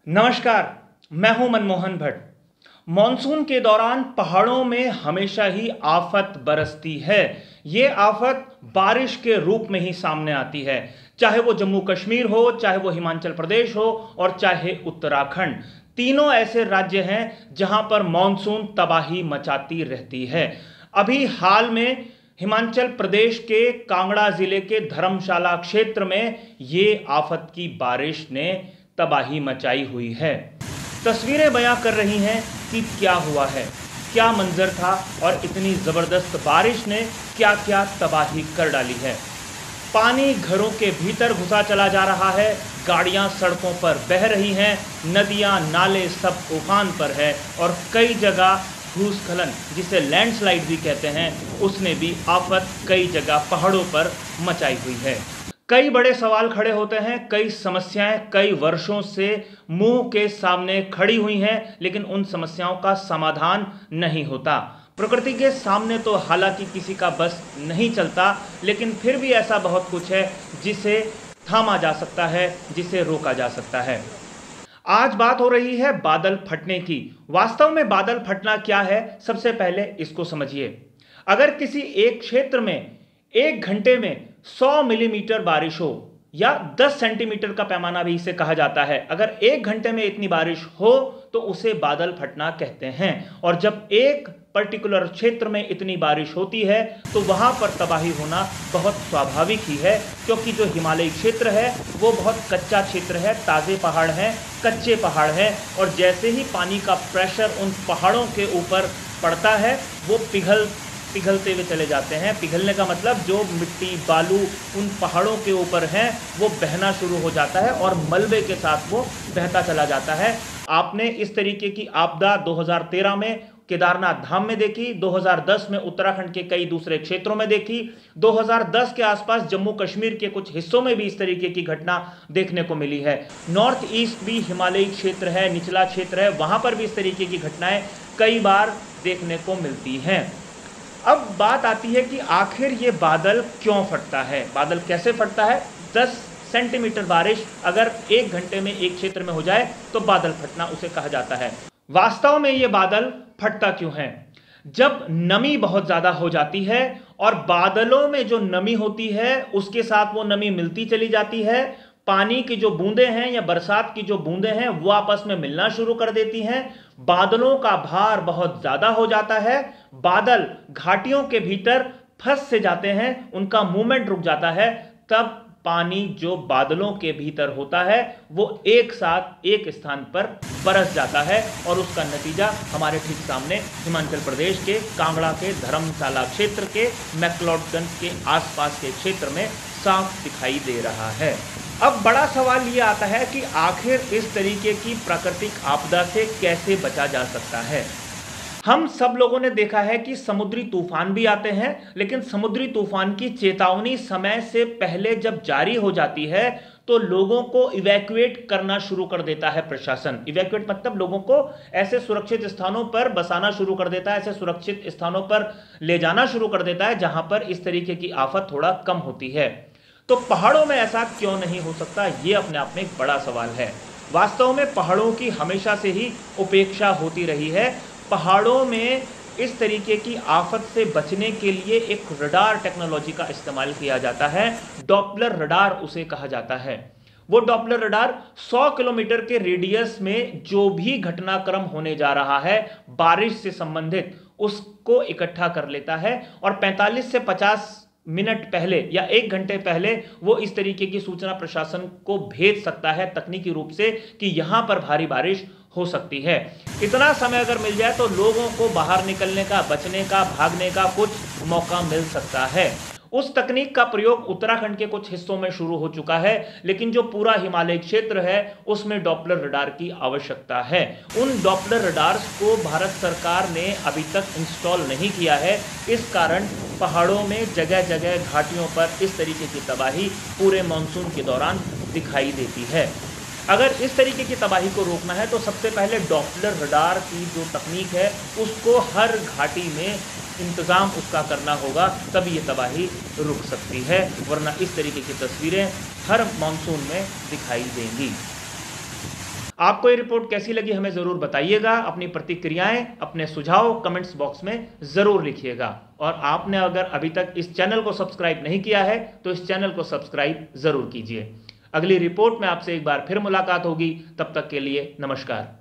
नमस्कार, मैं हूं मनमोहन भट्ट। मॉनसून के दौरान पहाड़ों में हमेशा ही आफत बरसती है। ये आफत बारिश के रूप में ही सामने आती है, चाहे वो जम्मू कश्मीर हो, चाहे वो हिमाचल प्रदेश हो और चाहे उत्तराखंड। तीनों ऐसे राज्य हैं जहां पर मॉनसून तबाही मचाती रहती है। अभी हाल में हिमाचल प्रदेश के कांगड़ा जिले के धर्मशाला क्षेत्र में ये आफत की बारिश ने तबाही मचाई हुई है। तस्वीरें बयां कर रही हैं कि क्या हुआ है, क्या मंजर था और इतनी ज़बरदस्त बारिश ने क्या क्या तबाही कर डाली है। पानी घरों के भीतर घुसा चला जा रहा है, गाड़ियां सड़कों पर बह रही हैं, नदियां नाले सब उफान पर है और कई जगह भूस्खलन, जिसे लैंडस्लाइड भी कहते हैं, उसने भी आफत कई जगह पहाड़ों पर मचाई हुई है। कई बड़े सवाल खड़े होते हैं, कई समस्याएं कई वर्षों से मुंह के सामने खड़ी हुई हैं, लेकिन उन समस्याओं का समाधान नहीं होता। प्रकृति के सामने तो हालांकि किसी का बस नहीं चलता, लेकिन फिर भी ऐसा बहुत कुछ है जिसे थामा जा सकता है, जिसे रोका जा सकता है। आज बात हो रही है बादल फटने की। वास्तव में बादल फटना क्या है, सबसे पहले इसको समझिए। अगर किसी एक क्षेत्र में एक घंटे में 100 मिलीमीटर बारिश हो, या 10 सेंटीमीटर का पैमाना भी इसे कहा जाता है, अगर एक घंटे में इतनी बारिश हो तो उसे बादल फटना कहते हैं। और जब एक पर्टिकुलर क्षेत्र में इतनी बारिश होती है तो वहां पर तबाही होना बहुत स्वाभाविक ही है, क्योंकि जो हिमालयी क्षेत्र है वो बहुत कच्चा क्षेत्र है, ताज़े पहाड़ हैं, कच्चे पहाड़ हैं, और जैसे ही पानी का प्रेशर उन पहाड़ों के ऊपर पड़ता है वो पिघलते हुए चले जाते हैं। पिघलने का मतलब जो मिट्टी बालू उन पहाड़ों के ऊपर हैं वो बहना शुरू हो जाता है और मलबे के साथ वो बहता चला जाता है। आपने इस तरीके की आपदा 2013 में केदारनाथ धाम में देखी, 2010 में उत्तराखंड के कई दूसरे क्षेत्रों में देखी, 2010 के आसपास जम्मू कश्मीर के कुछ हिस्सों में भी इस तरीके की घटना देखने को मिली है। नॉर्थ ईस्ट भी हिमालयी क्षेत्र है, निचला क्षेत्र है, वहां पर भी इस तरीके की घटनाएं कई बार देखने को मिलती हैं। अब बात आती है कि आखिर ये बादल क्यों फटता है, बादल कैसे फटता है। 10 सेंटीमीटर बारिश अगर एक घंटे में एक क्षेत्र में हो जाए तो बादल फटना उसे कहा जाता है। वास्तव में ये बादल फटता क्यों है? जब नमी बहुत ज़्यादा हो जाती है और बादलों में जो नमी होती है उसके साथ वो नमी मिलती चली जाती है, पानी की जो बूंदें हैं या बरसात की जो बूंदें हैं वो आपस में मिलना शुरू कर देती हैं, बादलों का भार बहुत ज़्यादा हो जाता है, बादल घाटियों के भीतर फंस से जाते हैं, उनका मूवमेंट रुक जाता है, तब पानी जो बादलों के भीतर होता है वो एक साथ एक स्थान पर बरस जाता है और उसका नतीजा हमारे ठीक सामने हिमाचल प्रदेश के कांगड़ा के धर्मशाला क्षेत्र के मैक्लोडगंज के आसपास के क्षेत्र में साफ दिखाई दे रहा है। अब बड़ा सवाल ये आता है कि आखिर इस तरीके की प्राकृतिक आपदा से कैसे बचा जा सकता है। हम सब लोगों ने देखा है कि समुद्री तूफान भी आते हैं, लेकिन समुद्री तूफान की चेतावनी समय से पहले जब जारी हो जाती है तो लोगों को इवैक्यूएट करना शुरू कर देता है प्रशासन। इवैक्यूएट मतलब लोगों को ऐसे सुरक्षित स्थानों पर बसाना शुरू कर देता है, ऐसे सुरक्षित स्थानों पर ले जाना शुरू कर देता है जहां पर इस तरीके की आफत थोड़ा कम होती है। तो पहाड़ों में ऐसा क्यों नहीं हो सकता, ये अपने आप में एक बड़ा सवाल है। वास्तव में पहाड़ों की हमेशा से ही उपेक्षा होती रही है। पहाड़ों में इस तरीके की आफत से बचने के लिए एक रडार टेक्नोलॉजी का इस्तेमाल किया जाता है, डॉपलर रडार उसे कहा जाता है। वो डॉपलर रडार 100 किलोमीटर के रेडियस में जो भी घटनाक्रम होने जा रहा है बारिश से संबंधित, उसको इकट्ठा कर लेता है और 45 से 50 मिनट पहले या एक घंटे पहले वो इस तरीके की सूचना प्रशासन को भेज सकता है तकनीकी रूप से कि यहां पर भारी बारिश हो सकती है। इतना समय अगर मिल जाए तो लोगों को बाहर निकलने का, बचने का, भागने का कुछ मौका मिल सकता है। उस तकनीक का प्रयोग उत्तराखंड के कुछ हिस्सों में शुरू हो चुका है, लेकिन जो पूरा हिमालय क्षेत्र है उसमें डॉपलर रडार की आवश्यकता है। उन डॉपलर रडार्स को भारत सरकार ने अभी तक इंस्टॉल नहीं किया है, इस कारण पहाड़ों में जगह जगह घाटियों पर इस तरीके की तबाही पूरे मानसून के दौरान दिखाई देती है। अगर इस तरीके की तबाही को रोकना है तो सबसे पहले डॉपलर रडार की जो तकनीक है उसको हर घाटी में इंतज़ाम उसका करना होगा, तभी ये तबाही रुक सकती है, वरना इस तरीके की तस्वीरें हर मानसून में दिखाई देंगी। आपको ये रिपोर्ट कैसी लगी हमें ज़रूर बताइएगा। अपनी प्रतिक्रियाएं, अपने सुझाव कमेंट्स बॉक्स में ज़रूर लिखिएगा। और आपने अगर अभी तक इस चैनल को सब्सक्राइब नहीं किया है तो इस चैनल को सब्सक्राइब ज़रूर कीजिए। अगली रिपोर्ट में आपसे एक बार फिर मुलाकात होगी। तब तक के लिए नमस्कार।